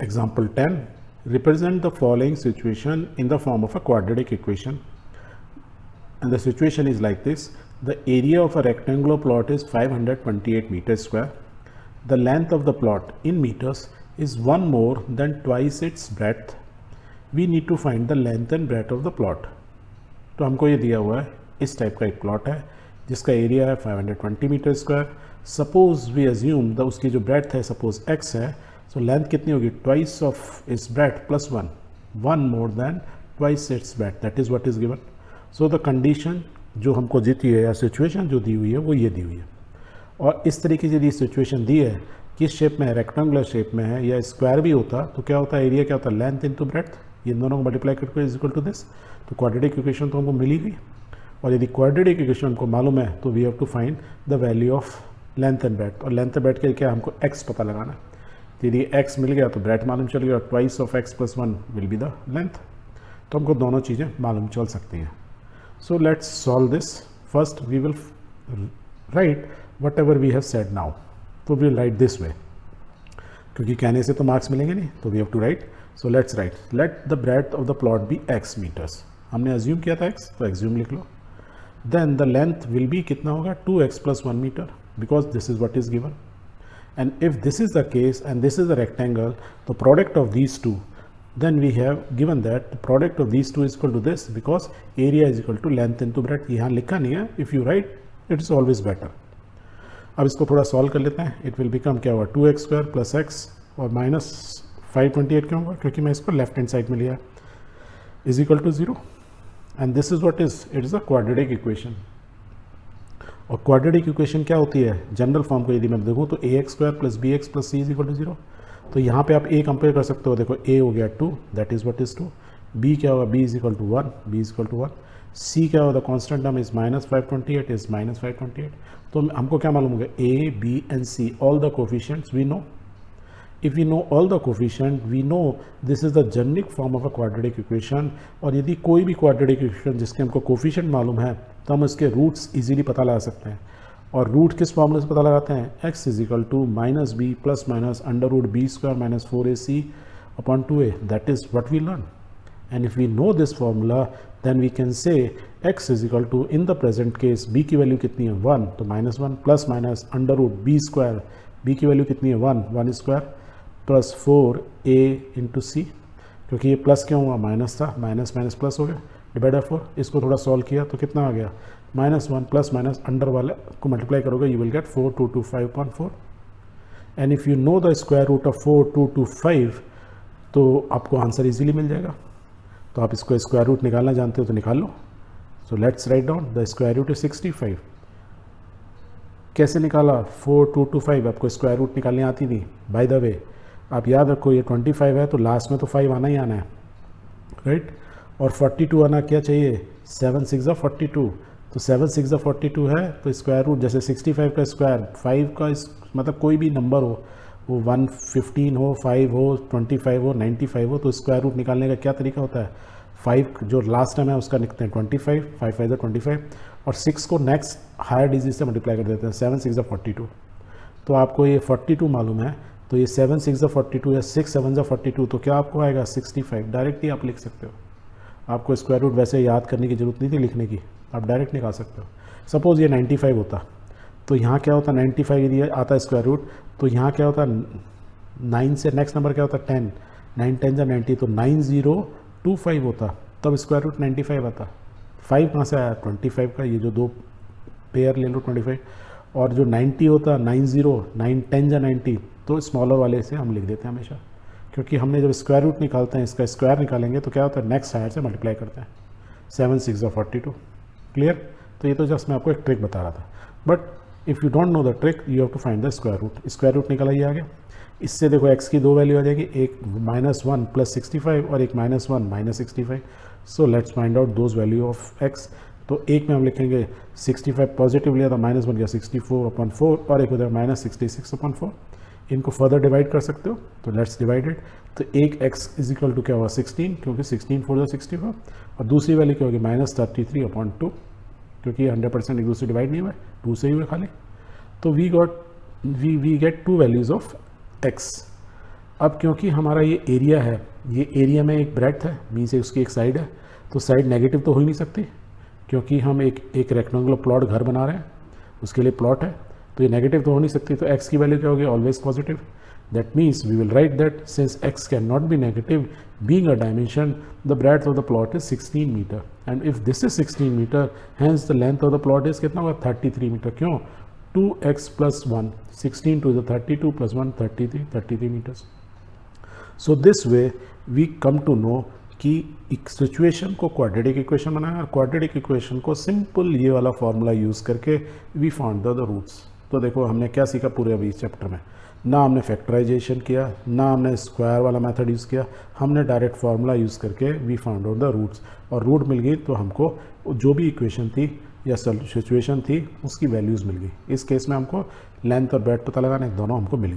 Example 10. Represent the following situation in the form of a quadratic equation. And the situation is like this. The area of a rectangular plot is 528 meters square. The length of the plot in meters is one more than twice its breadth. We need to find the length and breadth of the plot. तो हमको ये दिया हुआ है, इस type का एक plot है जिसका एरिया है 520 metre square. Suppose we assume the उसकी जो ब्रेड्थ है सपोज x है, सो लेंथ कितनी होगी, twice of its breadth plus one more than twice its breadth, that is what is given. So the condition जो हमको दी है या सिचुएशन जो दी हुई है वो ये दी हुई है. और इस तरीके से यदि सिचुएशन दी है, किस शेप में है, रेक्टेंगुलर शेप में है या स्क्वायर भी होता तो क्या होता है, एरिया क्या होता है, लेंथ इनटू ब्रेड्थ, ये दोनों को मल्टीप्लाई करके इज इक्वल टू दिस. तो क्वाड्रेटिक इक्वेशन तो हमको मिली गई. और यदि क्वाड्रेटिक इक्वेशन हमको मालूम है तो we have to find the value of length and breadth. और लेंथ एंड ब्रेड्थ के क्या हमको x पता लगाना है. तो यदि x मिल गया तो ब्रेड्थ मालूम चल गया, twice of x plus 1 will be the length. तो हमको दोनों चीज़ें मालूम चल सकती हैं. So let's solve this. First we will write whatever we have said now. तो we will write this way, क्योंकि कहने से तो मार्क्स मिलेंगे नहीं, तो we have to write. So let's write, let the breadth of the plot be x metres. हमने assume किया था x, तो एज्यूम लिख लो. Then the length will be कितना होगा, 2x plus 1 metre, because this is what is given. And if this is the case and this is a rectangle, the product of these two, then we have given that the product of these two is equal to this, because area is equal to length into breadth. यहाँ लिखा नहीं है, if you write it is always better. अब इसको थोड़ा solve कर लेते हैं. इट विल बिकम क्या हुआ, 2x स्क्वायर प्लस x और माइनस 528 क्यों होगा, क्योंकि मैं इसको लेफ्ट हैंड साइड में लिया, is equal to 0. And this is what is, it is a quadratic equation. और क्वाड्रेटिक इक्वेशन क्या होती है, जनरल फॉर्म को यदि मैं देखूँ तो ax square plus bx plus c is equal to 0. तो यहाँ पे आप a कंपेयर कर सकते हो. देखो a हो गया 2, that is what is 2. b क्या होगा, b is equal to 1, b is equal to 1. c क्या होगा, the constant term is minus 528 is minus 528. तो हमको क्या मालूम होगा, a b and c, all the coefficients we know. If we know all the coefficient, we know this is the generic form of a quadratic equation. और यदि कोई भी quadratic equation जिसके हमको कोफिशिएंट मालूम है तो हम उसके रूट्स इजीली पता लगा सकते हैं. और रूट किस फॉर्मूले से पता लगाते हैं, x is equal to minus b plus minus under root b square minus 4ac upon 2a, that is what we learn. And if we know this formula then we can say x is equal to, in the present case b की value कितनी है 1, तो minus 1 plus minus under root b square, b की value कितनी है 1 square plus 4a into सी, क्योंकि ये plus क्यों हुआ, माइनस था, माइनस माइनस प्लस हो गया, डिवाइड बाय 4. इसको थोड़ा सॉल्व किया तो कितना आ गया, -1 प्लस माइनस अंडर वाले को मल्टीप्लाई करोगे, you will get 4225/4. And if you know the square root of 4225 तो आपको आंसर इजीली मिल जाएगा. तो आप इसको स्क्वायर रूट निकालना जानते हो तो निकाल लो. So let's write down, the square root is 65. कैसे निकाला, 4225, आपको स्क्वायर रूट निकालनी आती थी. बाय द वे आप याद रखो, ये 25 है तो लास्ट में तो 5 आना ही आना है, राइट. और 42 आना क्या चाहिए, 7 6 42, तो 7 6 42 है, तो स्क्वायर रूट जैसे 65 का स्क्वायर 5 का मतलब कोई भी नंबर हो, वो 115 हो, 5 हो, 25 हो, 95 हो, तो स्क्वायर रूट निकालने का क्या तरीका होता है, 5 जो लास्ट टाइम है उसका लिखते हैं 25, 5 5 25, और 6 को नेक्स्ट हायर डिजिट से मल्टीप्लाई कर देते हैं, 7 6 42. तो आपको ये 42 मालूम है, तो ये 7 6 42 या 6 7 42, तो क्या आपको आएगा 65. डायरेक्टली आप लिख सकते हो. आपको स्क्वायर रूट वैसे याद करने की ज़रूरत नहीं थी लिखने की, आप डायरेक्ट निकाल सकते हो. सपोज़ ये 95 होता तो यहाँ क्या होता, 95 यदि आता है स्क्वायर रूट, तो यहाँ क्या होता, 9 से नेक्स्ट नंबर क्या होता, 10, 9 10 या 90, तो 9025 होता, तब स्क्वायर रूट 95 आता. 5 कहाँ से आया, 25 का, ये जो दो पेयर ले लो 25. और जो 90 होता, 90 9 10 या 90, तो स्मॉलर वाले से हम लिख देते हैं हमेशा, क्योंकि हमने जब स्क्वायर रूट निकालते हैं, इसका स्क्वायर निकालेंगे तो क्या होता है, नेक्स्ट हायर से मल्टीप्लाई करते हैं. 7 6 42, क्लियर. तो ये तो जस्ट मैं आपको एक ट्रिक बता रहा था. But if you don't know the trick, you have to find the square root. Square root निकल आइए आगे. इससे देखो x की दो वैल्यू आ जाएगी, एक -1 प्लस 65 और एक -1 minus 65. So let's find out those value of x. तो एक में हम लिखेंगे 65 पॉजिटिव लिया था, -1 गया 64/4, और एक उधर -66/4. इनको फर्दर डिवाइड कर सकते हो, तो लेट्स डिवाइड इट. तो एक x इज इक्वल टू क्या हुआ, 16, क्योंकि 16 4 64, और दूसरी वैल्यू क्या होगी, -33/2, क्योंकि 100% एक दूसरे डिवाइड नहीं हुआ, 2 से ही हुए खाली. तो we get two values of x. अब क्योंकि हमारा ये एरिया है, ये एरिया में एक ब्रेड्थ है, मीन्स उसकी एक साइड है, तो साइड नेगेटिव तो हो ही नहीं सकती क्योंकि हम एक रेक्टेंगुलर प्लॉट घर बना रहे हैं, उसके लिए प्लॉट है, तो ये नेगेटिव तो हो नहीं सकती। तो x की वैल्यू क्या होगी? Always positive. That means we will write that since x can not be negative being a dimension, the breadth of the plot is 16 metre and if this is 16 metre hence the length of the plot is कितना होगा? 33 metre. क्यों? 2x plus 1, 16 to the 32 plus 1, 33 meters. So this way we come to know कि एक situation को quadratic equation बनाया और quadratic equation को simple ये वाला फार्मूला यूज़ करके वी फाउंड द रूट्स। तो देखो हमने क्या सीखा पूरे अभी इस चैप्टर में, ना हमने फैक्टराइजेशन किया, ना हमने स्क्वायर वाला मेथड यूज़ किया, हमने डायरेक्ट फार्मूला यूज़ करके we found out the roots, और रूट मिल गई तो हमको जो भी इक्वेशन थी या सिचुएशन थी उसकी वैल्यूज़ मिल गई। इस केस में हमको लेंथ और ब्रेड्थ पता लगाने, दोनों हमको मिल गई।